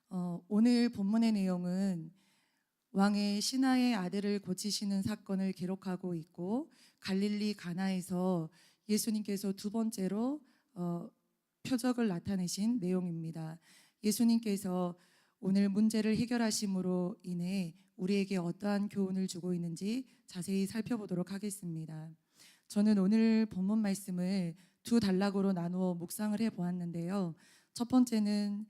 오늘 본문의 내용은 왕의 신하의 아들을 고치시는 사건을 기록하고 있고, 갈릴리 가나에서 예수님께서 두 번째로 표적을 나타내신 내용입니다. 예수님께서 오늘 문제를 해결하심으로 인해 우리에게 어떠한 교훈을 주고 있는지 자세히 살펴보도록 하겠습니다. 저는 오늘 본문 말씀을 두 단락으로 나누어 묵상을 해보았는데요. 첫 번째는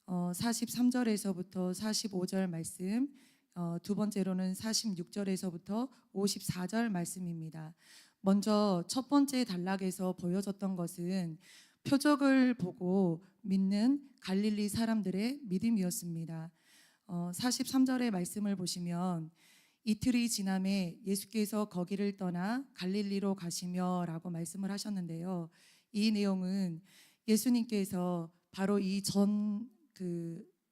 43절에서부터 45절 말씀, 두 번째로는 46절에서부터 54절 말씀입니다. 먼저 첫 번째 단락에서 보여졌던 것은 표적을 보고 믿는 갈릴리 사람들의 믿음이었습니다. 43절의 말씀을 보시면 이틀이 지남에 예수께서 거기를 떠나 갈릴리로 가시며 라고 말씀을 하셨는데요. 이 내용은 예수님께서 바로 이 전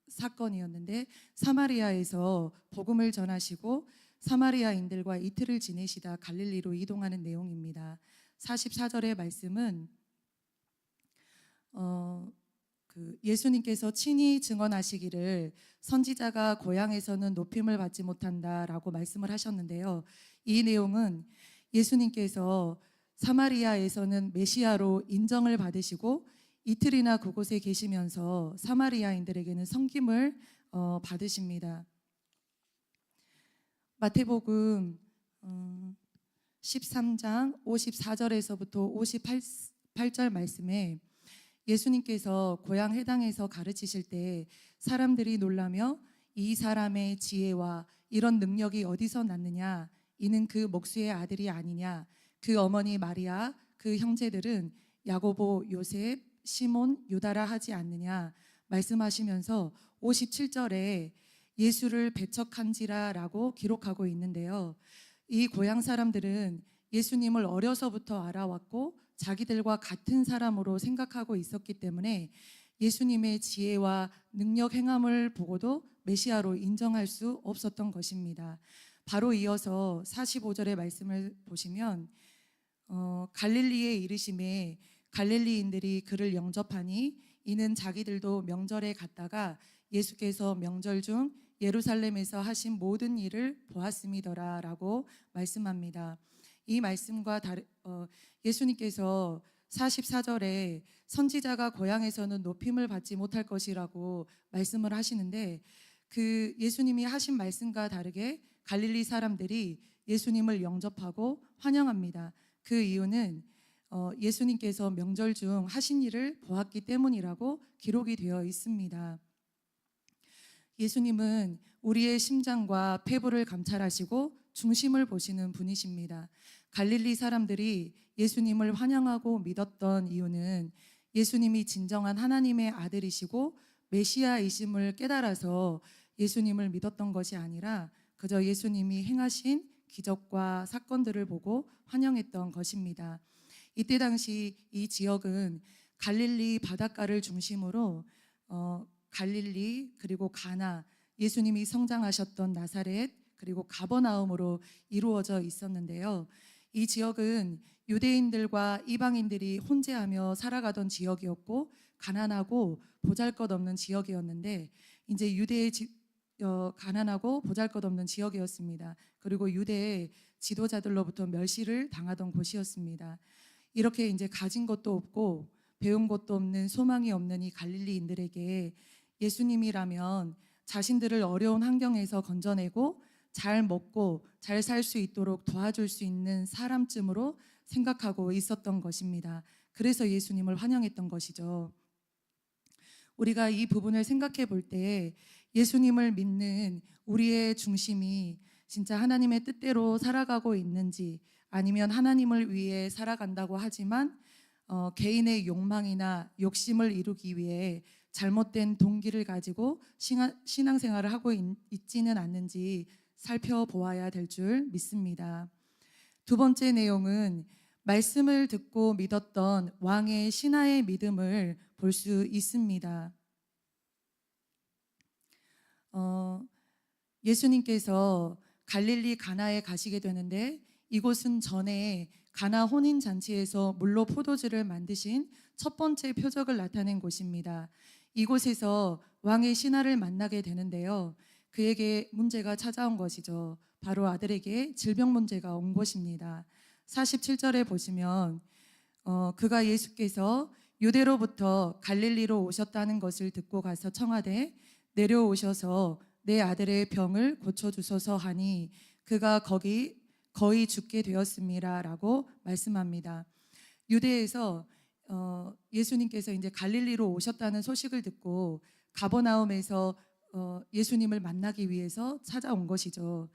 사건이었는데, 사마리아에서 복음을 전하시고 사마리아인들과 이틀을 지내시다 갈릴리로 이동하는 내용입니다. 44절의 말씀은 예수님께서 친히 증언하시기를 선지자가 고향에서는 높임을 받지 못한다라고 말씀을 하셨는데요. 이 내용은 예수님께서 사마리아에서는 메시아로 인정을 받으시고 이틀이나 그곳에 계시면서 사마리아인들에게는 섬김을 받으십니다. 마태복음 13장 54절에서부터 58절 말씀에 예수님께서 고향 회당에서 가르치실 때 사람들이 놀라며 이 사람의 지혜와 이런 능력이 어디서 났느냐, 이는 그 목수의 아들이 아니냐, 그 어머니 마리아, 그 형제들은 야고보, 요셉, 시몬, 유다라 하지 않느냐 말씀하시면서 57절에 예수를 배척한지라 라고 기록하고 있는데요. 이 고향 사람들은 예수님을 어려서부터 알아왔고 자기들과 같은 사람으로 생각하고 있었기 때문에 예수님의 지혜와 능력 행함을 보고도 메시아로 인정할 수 없었던 것입니다. 바로 이어서 45절의 말씀을 보시면 갈릴리에 이르심에 갈릴리인들이 그를 영접하니 이는 자기들도 명절에 갔다가 예수께서 명절 중 예루살렘에서 하신 모든 일을 보았음이더라 라고 말씀합니다. 이 말씀과 예수님께서 44절에 선지자가 고향에서는 높임을 받지 못할 것이라고 말씀을 하시는데, 그 예수님이 하신 말씀과 다르게 갈릴리 사람들이 예수님을 영접하고 환영합니다. 그 이유는 예수님께서 명절 중 하신 일을 보았기 때문이라고 기록이 되어 있습니다. 예수님은 우리의 심장과 폐부를 감찰하시고 중심을 보시는 분이십니다. 갈릴리 사람들이 예수님을 환영하고 믿었던 이유는 예수님이 진정한 하나님의 아들이시고 메시아이심을 깨달아서 예수님을 믿었던 것이 아니라 그저 예수님이 행하신 기적과 사건들을 보고 환영했던 것입니다. 이때 당시 이 지역은 갈릴리 바닷가를 중심으로 갈릴리, 그리고 가나, 예수님이 성장하셨던 나사렛, 그리고 가버나움으로 이루어져 있었는데요. 이 지역은 유대인들과 이방인들이 혼재하며 살아가던 지역이었고 가난하고 보잘것없는 지역이었는데, 이제 가난하고 보잘것없는 지역이었습니다. 그리고 유대의 지도자들로부터 멸시를 당하던 곳이었습니다. 이렇게 이제 가진 것도 없고 배운 것도 없는, 소망이 없는 이 갈릴리인들에게 예수님이라면 자신들을 어려운 환경에서 건져내고 잘 먹고 잘 살 수 있도록 도와줄 수 있는 사람쯤으로 생각하고 있었던 것입니다. 그래서 예수님을 환영했던 것이죠. 우리가 이 부분을 생각해 볼 때 예수님을 믿는 우리의 중심이 진짜 하나님의 뜻대로 살아가고 있는지, 아니면 하나님을 위해 살아간다고 하지만 개인의 욕망이나 욕심을 이루기 위해 잘못된 동기를 가지고 신앙생활을 하고 있지는 않는지 살펴보아야 될 줄 믿습니다. 두 번째 내용은 말씀을 듣고 믿었던 왕의 신하의 믿음을 볼 수 있습니다. 예수님께서 갈릴리 가나에 가시게 되는데, 이곳은 전에 가나 혼인잔치에서 물로 포도주를 만드신 첫 번째 표적을 나타낸 곳입니다. 이곳에서 왕의 신하를 만나게 되는데요. 그에게 문제가 찾아온 것이죠. 바로 아들에게 질병 문제가 온 것입니다. 47절에 보시면 그가 예수께서 유대로부터 갈릴리로 오셨다는 것을 듣고 가서 청하되 내려오셔서 내 아들의 병을 고쳐주소서 하니 그가 거기 거의 죽게 되었음이라라고 말씀합니다. 유대에서 예수님께서 이제 갈릴리로 오셨다는 소식을 듣고 가버나움에서 예수님을 만나기 위해서 찾아온 것이죠.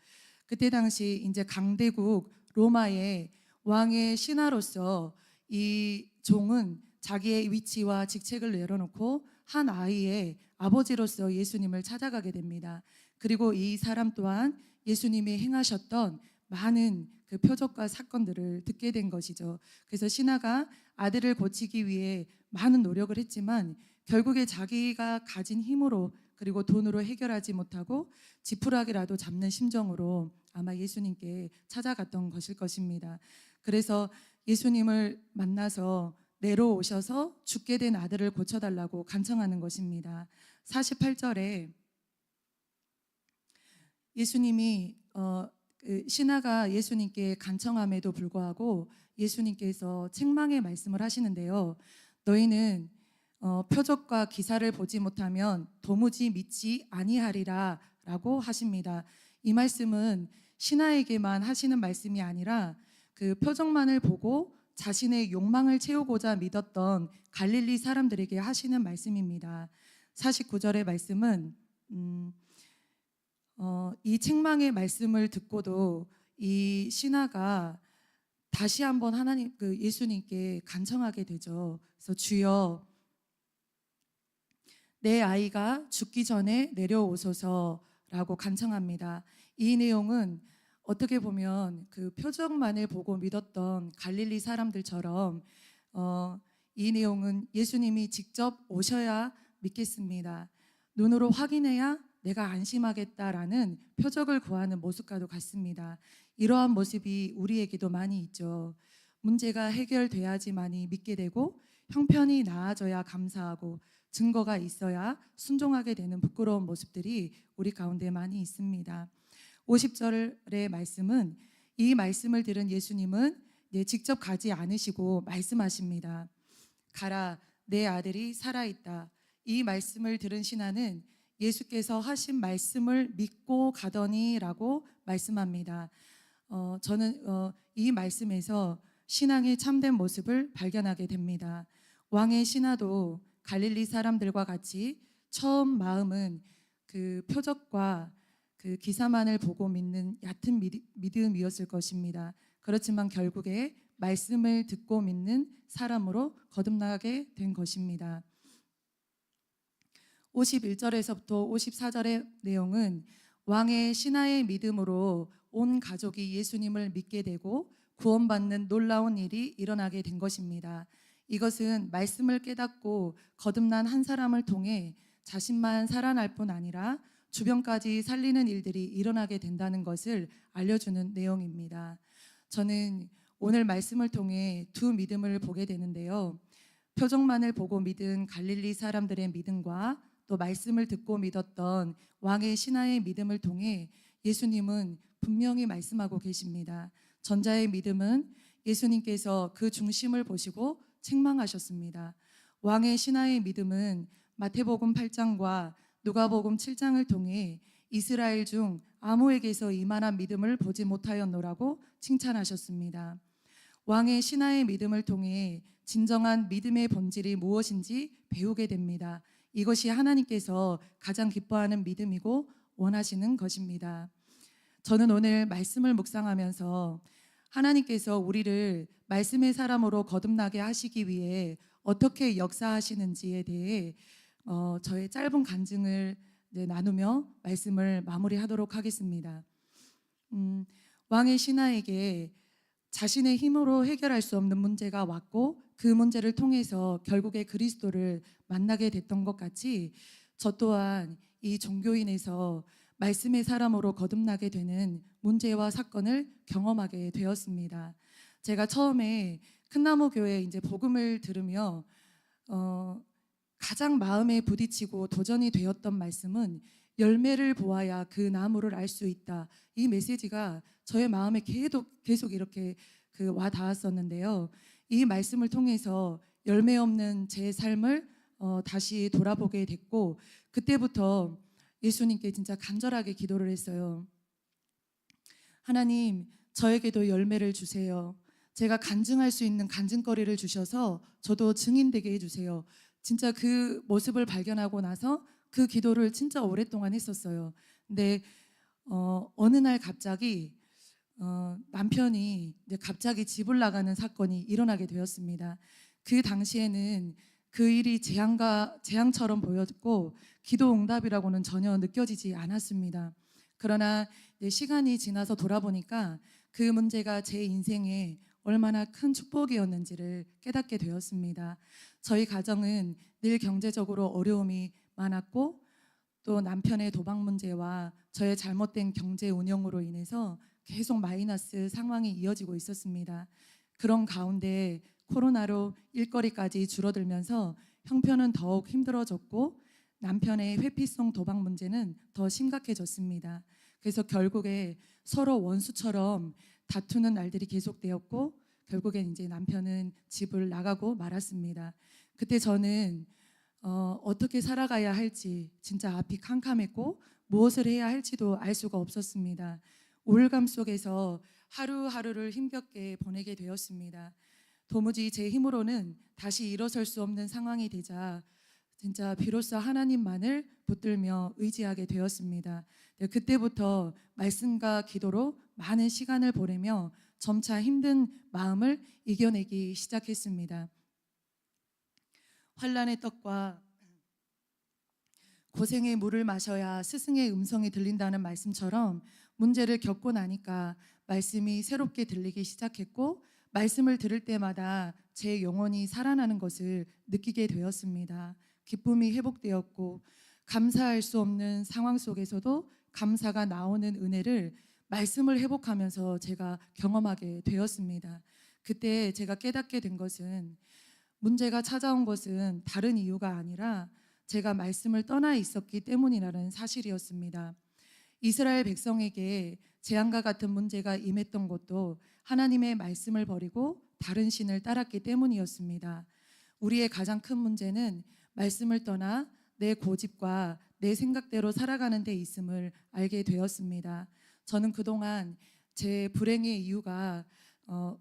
그때 당시 이제 강대국 로마의 왕의 신하로서 이 종은 자기의 위치와 직책을 내려놓고 한 아이의 아버지로서 예수님을 찾아가게 됩니다. 그리고 이 사람 또한 예수님이 행하셨던 많은 그 표적과 사건들을 듣게 된 것이죠. 그래서 신하가 아들을 고치기 위해 많은 노력을 했지만 결국에 자기가 가진 힘으로 그리고 돈으로 해결하지 못하고 지푸라기라도 잡는 심정으로 아마 예수님께 찾아갔던 것일 것입니다. 그래서 예수님을 만나서 내려오셔서 죽게 된 아들을 고쳐달라고 간청하는 것입니다. 48절에 예수님이 신하가 예수님께 간청함에도 불구하고 예수님께서 책망의 말씀을 하시는데요. 너희는 표적과 기사를 보지 못하면 도무지 믿지 아니하리라 라고 하십니다. 이 말씀은 신하에게만 하시는 말씀이 아니라 그 표적만을 보고 자신의 욕망을 채우고자 믿었던 갈릴리 사람들에게 하시는 말씀입니다. 49절의 말씀은 이 책망의 말씀을 듣고도 이 신하가 다시 한번 하나님 예수님께 간청하게 되죠. 그래서 주여 내 아이가 죽기 전에 내려오소서라고 간청합니다. 이 내용은 어떻게 보면 그 표적만을 보고 믿었던 갈릴리 사람들처럼 이 내용은 예수님이 직접 오셔야 믿겠습니다. 눈으로 확인해야 내가 안심하겠다라는 표적을 구하는 모습과도 같습니다. 이러한 모습이 우리에게도 많이 있죠. 문제가 해결돼야지만이 믿게 되고 형편이 나아져야 감사하고 증거가 있어야 순종하게 되는 부끄러운 모습들이 우리 가운데 많이 있습니다. 50절의 말씀은 이 말씀을 들은 예수님은 직접 가지 않으시고 말씀하십니다. 가라, 내 아들이 살아있다. 이 말씀을 들은 신하는 예수께서 하신 말씀을 믿고 가더니라고 말씀합니다. 저는 이 말씀에서 신앙의 참된 모습을 발견하게 됩니다. 왕의 신하도 갈릴리 사람들과 같이 처음 마음은 그 표적과 그 기사만을 보고 믿는 얕은 믿음이었을 것입니다. 그렇지만 결국에 말씀을 듣고 믿는 사람으로 거듭나게 된 것입니다. 51절에서부터 54절의 내용은 왕의 신하의 믿음으로 온 가족이 예수님을 믿게 되고 구원받는 놀라운 일이 일어나게 된 것입니다. 이것은 말씀을 깨닫고 거듭난 한 사람을 통해 자신만 살아날 뿐 아니라 주변까지 살리는 일들이 일어나게 된다는 것을 알려주는 내용입니다. 저는 오늘 말씀을 통해 두 믿음을 보게 되는데요. 표적만을 보고 믿은 갈릴리 사람들의 믿음과 또 말씀을 듣고 믿었던 왕의 신하의 믿음을 통해 예수님은 분명히 말씀하고 계십니다. 전자의 믿음은 예수님께서 그 중심을 보시고 책망하셨습니다. 왕의 신하의 믿음은 마태복음 8장과 누가복음 7장을 통해 이스라엘 중 아무에게서 이만한 믿음을 보지 못하였노라고 칭찬하셨습니다. 왕의 신하의 믿음을 통해 진정한 믿음의 본질이 무엇인지 배우게 됩니다. 이것이 하나님께서 가장 기뻐하는 믿음이고 원하시는 것입니다. 저는 오늘 말씀을 묵상하면서 하나님께서 우리를 말씀의 사람으로 거듭나게 하시기 위해 어떻게 역사하시는지에 대해 저의 짧은 간증을 나누며 말씀을 마무리하도록 하겠습니다. 왕의 신하에게 자신의 힘으로 해결할 수 없는 문제가 왔고 그 문제를 통해서 결국에 그리스도를 만나게 됐던 것 같이 저 또한 이 종교인에서 말씀의 사람으로 거듭나게 되는 문제와 사건을 경험하게 되었습니다. 제가 처음에 큰나무 교회 이제 복음을 들으며 가장 마음에 부딪히고 도전이 되었던 말씀은 열매를 보아야 그 나무를 알 수 있다. 이 메시지가 저의 마음에 계속 이렇게 와 닿았었는데요. 이 말씀을 통해서 열매 없는 제 삶을 다시 돌아보게 됐고, 그때부터 예수님께 진짜 간절하게 기도를 했어요. 하나님, 저에게도 열매를 주세요. 제가 간증할 수 있는 간증거리를 주셔서 저도 증인되게 해주세요. 진짜 그 모습을 발견하고 나서 그 기도를 진짜 오랫동안 했었어요. 근데 어느 날 갑자기 남편이 이제 갑자기 집을 나가는 사건이 일어나게 되었습니다. 그 당시에는 그 일이 재앙처럼 보였고 기도 응답이라고는 전혀 느껴지지 않았습니다. 그러나 이제 시간이 지나서 돌아보니까 그 문제가 제 인생에 얼마나 큰 축복이었는지를 깨닫게 되었습니다. 저희 가정은 늘 경제적으로 어려움이 많았고, 또 남편의 도박 문제와 저의 잘못된 경제 운영으로 인해서 계속 마이너스 상황이 이어지고 있었습니다. 그런 가운데 코로나로 일거리까지 줄어들면서 형편은 더욱 힘들어졌고, 남편의 회피성 도박 문제는 더 심각해졌습니다. 그래서 결국에 서로 원수처럼 다투는 날들이 계속되었고, 결국엔 이제 남편은 집을 나가고 말았습니다. 그때 저는 어떻게 살아가야 할지 진짜 앞이 캄캄했고, 무엇을 해야 할지도 알 수가 없었습니다. 우울감 속에서 하루하루를 힘겹게 보내게 되었습니다. 도무지 제 힘으로는 다시 일어설 수 없는 상황이 되자 진짜 비로소 하나님만을 붙들며 의지하게 되었습니다. 그때부터 말씀과 기도로 많은 시간을 보내며 점차 힘든 마음을 이겨내기 시작했습니다. 환난의 떡과 고생의 물을 마셔야 스승의 음성이 들린다는 말씀처럼 문제를 겪고 나니까 말씀이 새롭게 들리기 시작했고, 말씀을 들을 때마다 제 영혼이 살아나는 것을 느끼게 되었습니다. 기쁨이 회복되었고, 감사할 수 없는 상황 속에서도 감사가 나오는 은혜를 말씀을 회복하면서 제가 경험하게 되었습니다. 그때 제가 깨닫게 된 것은, 문제가 찾아온 것은 다른 이유가 아니라 제가 말씀을 떠나 있었기 때문이라는 사실이었습니다. 이스라엘 백성에게 재앙과 같은 문제가 임했던 것도 하나님의 말씀을 버리고 다른 신을 따랐기 때문이었습니다. 우리의 가장 큰 문제는 말씀을 떠나 내 고집과 내 생각대로 살아가는 데 있음을 알게 되었습니다. 저는 그동안 제 불행의 이유가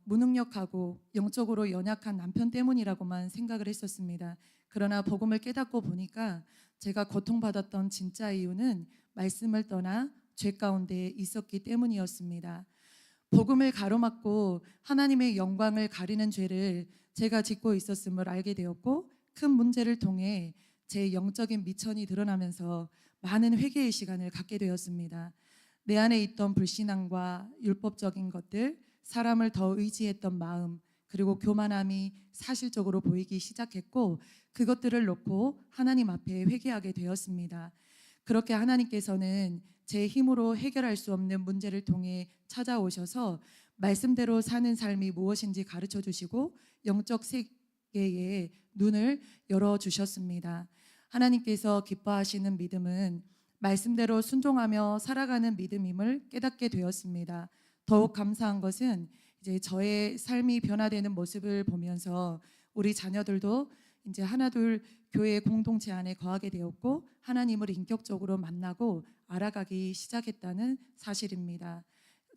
무능력하고 영적으로 연약한 남편 때문이라고만 생각을 했었습니다. 그러나 복음을 깨닫고 보니까 제가 고통받았던 진짜 이유는 말씀을 떠나 죄 가운데 있었기 때문이었습니다. 복음을 가로막고 하나님의 영광을 가리는 죄를 제가 짓고 있었음을 알게 되었고, 큰 문제를 통해 제 영적인 미천이 드러나면서 많은 회개의 시간을 갖게 되었습니다. 내 안에 있던 불신앙과 율법적인 것들, 사람을 더 의지했던 마음, 그리고 교만함이 사실적으로 보이기 시작했고, 그것들을 놓고 하나님 앞에 회개하게 되었습니다. 그렇게 하나님께서는 제 힘으로 해결할 수 없는 문제를 통해 찾아오셔서 말씀대로 사는 삶이 무엇인지 가르쳐 주시고 영적 세계의 눈을 열어주셨습니다. 하나님께서 기뻐하시는 믿음은 말씀대로 순종하며 살아가는 믿음임을 깨닫게 되었습니다. 더욱 감사한 것은 이제 저의 삶이 변화되는 모습을 보면서 우리 자녀들도 이제 하나둘 교회 공동체 안에 거하게 되었고, 하나님을 인격적으로 만나고 알아가기 시작했다는 사실입니다.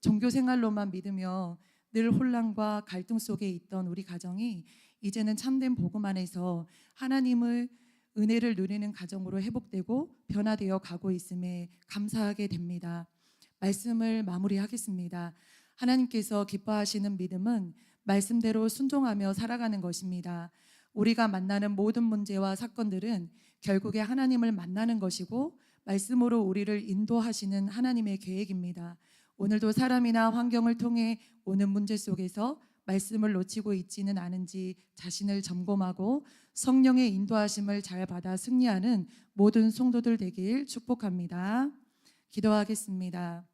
종교 생활로만 믿으며 늘 혼란과 갈등 속에 있던 우리 가정이 이제는 참된 복음 안에서 하나님의 은혜를 누리는 가정으로 회복되고 변화되어 가고 있음에 감사하게 됩니다. 말씀을 마무리하겠습니다. 하나님께서 기뻐하시는 믿음은 말씀대로 순종하며 살아가는 것입니다. 우리가 만나는 모든 문제와 사건들은 결국에 하나님을 만나는 것이고, 말씀으로 우리를 인도하시는 하나님의 계획입니다. 오늘도 사람이나 환경을 통해 오는 문제 속에서 말씀을 놓치고 있지는 않은지 자신을 점검하고 성령의 인도하심을 잘 받아 승리하는 모든 성도들 되길 축복합니다. 기도하겠습니다.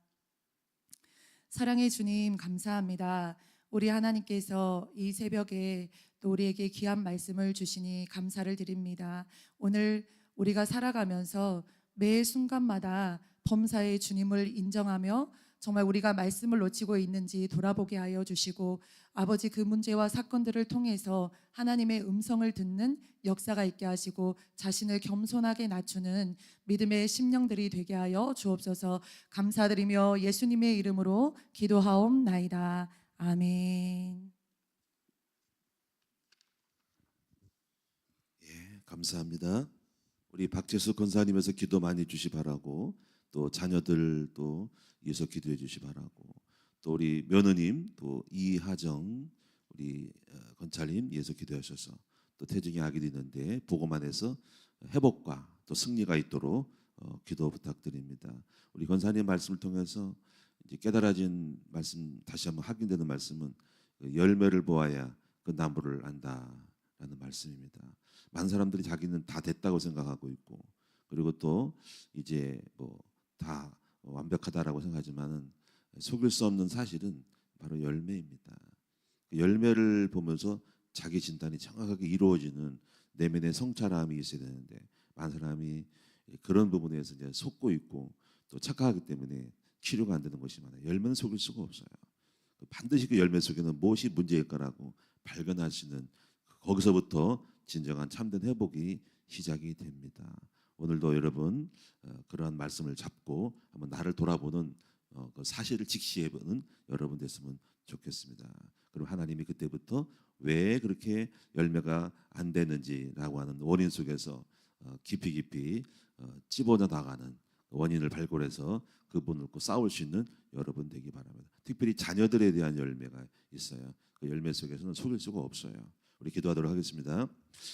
사랑의 주님, 감사합니다. 우리 하나님께서 이 새벽에 또 우리에게 귀한 말씀을 주시니 감사를 드립니다. 오늘 우리가 살아가면서 매 순간마다 범사의 주님을 인정하며 정말 우리가 말씀을 놓치고 있는지 돌아보게 하여 주시고, 아버지 그 문제와 사건들을 통해서 하나님의 음성을 듣는 역사가 있게 하시고 자신을 겸손하게 낮추는 믿음의 심령들이 되게 하여 주옵소서. 감사드리며 예수님의 이름으로 기도하옵나이다. 아멘. 예, 감사합니다. 우리 박재수 권사님에서 기도 많이 주시 바라고, 또 자녀들도 위해서 기도해 주시 바라고, 또 우리 며느님, 또 이하정 우리 권찰님 위해서 기도하셔서, 또 태중이 아기도 있는데 보고만 해서 회복과 또 승리가 있도록 기도 부탁드립니다. 우리 권사님 말씀을 통해서 이제 깨달아진 말씀, 다시 한번 확인되는 말씀은 그 열매를 보아야 그 나무를 안다라는 말씀입니다. 많은 사람들이 자기는 다 됐다고 생각하고 있고, 그리고 또 이제 뭐 다 완벽하다라고 생각하지만은 속일 수 없는 사실은 바로 열매입니다. 그 열매를 보면서 자기 진단이 정확하게 이루어지는 내면의 성찰함이 있어야 되는데, 많은 사람이 그런 부분에서 이제 속고 있고 또 착각하기 때문에 치료가 안 되는 것이 많아요. 열매는 속일 수가 없어요. 반드시 그 열매 속에는 무엇이 문제일까라고 발견하시는, 거기서부터 진정한 참된 회복이 시작이 됩니다. 오늘도 여러분 그러한 말씀을 잡고 한번 나를 돌아보는 그 사실을 직시해보는 여러분 됐으면 좋겠습니다. 그럼 하나님이 그때부터 왜 그렇게 열매가 안 되는지라고 하는 원인 속에서 깊이 찝어져 나가는 원인을 발굴해서 그분을 꼭 싸울 수 있는 여러분 되기 바랍니다. 특별히 자녀들에 대한 열매가 있어요. 그 열매 속에서는 속일 수가 없어요. 우리 기도하도록 하겠습니다.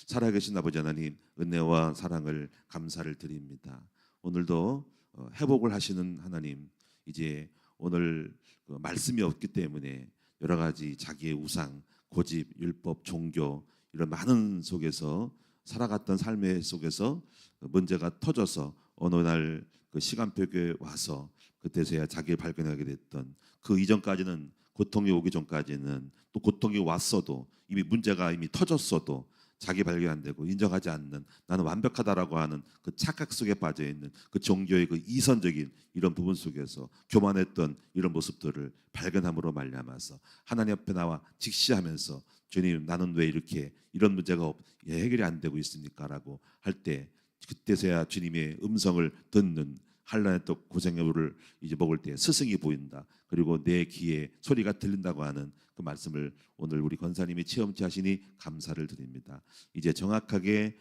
살아계신 아버지 하나님, 은혜와 사랑을 감사를 드립니다. 오늘도 회복을 하시는 하나님, 이제 오늘 그 말씀이 없기 때문에 여러 가지 자기의 우상, 고집, 율법, 종교 이런 많은 속에서 살아갔던 삶의 속에서 문제가 터져서 어느 날 그 시간표에 와서 그때서야 자기를 발견하게 됐던, 그 이전까지는 고통이 오기 전까지는, 또 고통이 왔어도 이미 문제가 이미 터졌어도 자기 발견 안 되고 인정하지 않는, 나는 완벽하다라고 하는 그 착각 속에 빠져 있는 그 종교의 그 이선적인 이런 부분 속에서 교만했던 이런 모습들을 발견함으로 말미암아서 하나님 앞에 나와 직시하면서, 주님 나는 왜 이렇게 이런 문제가 해결이 안 되고 있습니까라고 할 때, 그때서야 주님의 음성을 듣는, 한란의 떡 고생여부를 이제 먹을 때 스승이 보인다, 그리고 내 귀에 소리가 들린다고 하는 그 말씀을 오늘 우리 권사님이 체험치 하시니 감사를 드립니다. 이제 정확하게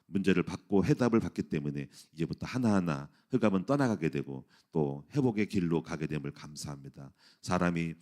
문제를 받고 해답을 받기 때문에 이제부터 하나하나 흑암은 떠나가게 되고 또 회복의 길로 가게 됨을 감사합니다. 사람이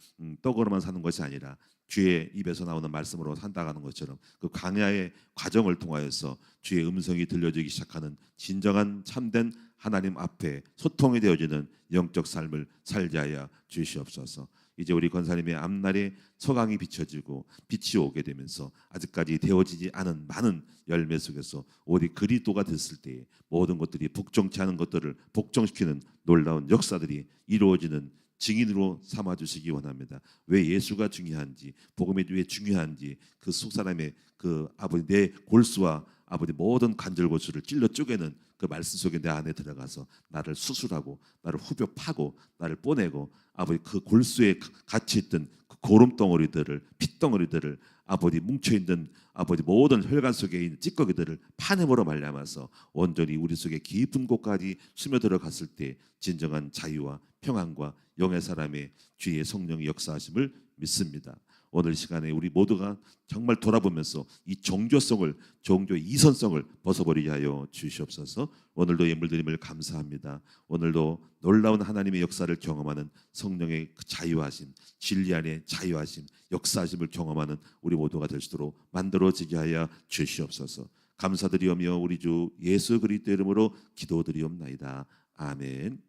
떡으로만 사는 것이 아니라 주의 입에서 나오는 말씀으로 산다가는 것처럼 그 광야의 과정을 통하여서 주의 음성이 들려지기 시작하는 진정한 참된 하나님 앞에 소통이 되어지는 영적 삶을 살게 하여 주시옵소서. 이제 우리 권사님의 앞날에 서강이 비춰지고 빛이 오게 되면서 아직까지 되어지지 않은 많은 열매 속에서 오직 그리스도가 됐을 때에 모든 것들이 복종치 않은 것들을 복종시키는 놀라운 역사들이 이루어지는 증인으로 삼아주시기 원합니다. 왜 예수가 중요한지, 복음이 왜 중요한지, 그 속사람의 그 아버지 내 골수와 아버지 모든 관절고수를 찔러 쪼개는 그 말씀 속에 내 안에 들어가서 나를 수술하고 나를 후벼 파고 나를 뽀내고, 아버지 그 골수에 갇혀 있던 그 고름 덩어리들을, 핏덩어리들을, 아버지 뭉쳐 있는 아버지 모든 혈관 속에 있는 찌꺼기들을 파냄으로 말미암아서 온전히 우리 속에 깊은 곳까지 스며들어 갔을 때 진정한 자유와 평안과 영의 사람의 주의 성령의 역사하심을 믿습니다. 오늘 시간에 우리 모두가 정말 돌아보면서 이 종교성을, 종교의 이선성을 벗어버리게 하여 주시옵소서. 오늘도 예물드림을 감사합니다. 오늘도 놀라운 하나님의 역사를 경험하는 성령의 그 자유하심, 진리 안에 자유하심, 역사하심을 경험하는 우리 모두가 될 수 있도록 만들어지게 하여 주시옵소서. 감사드리오며 우리 주 예수 그리스도 이름으로 기도드리옵나이다. 아멘.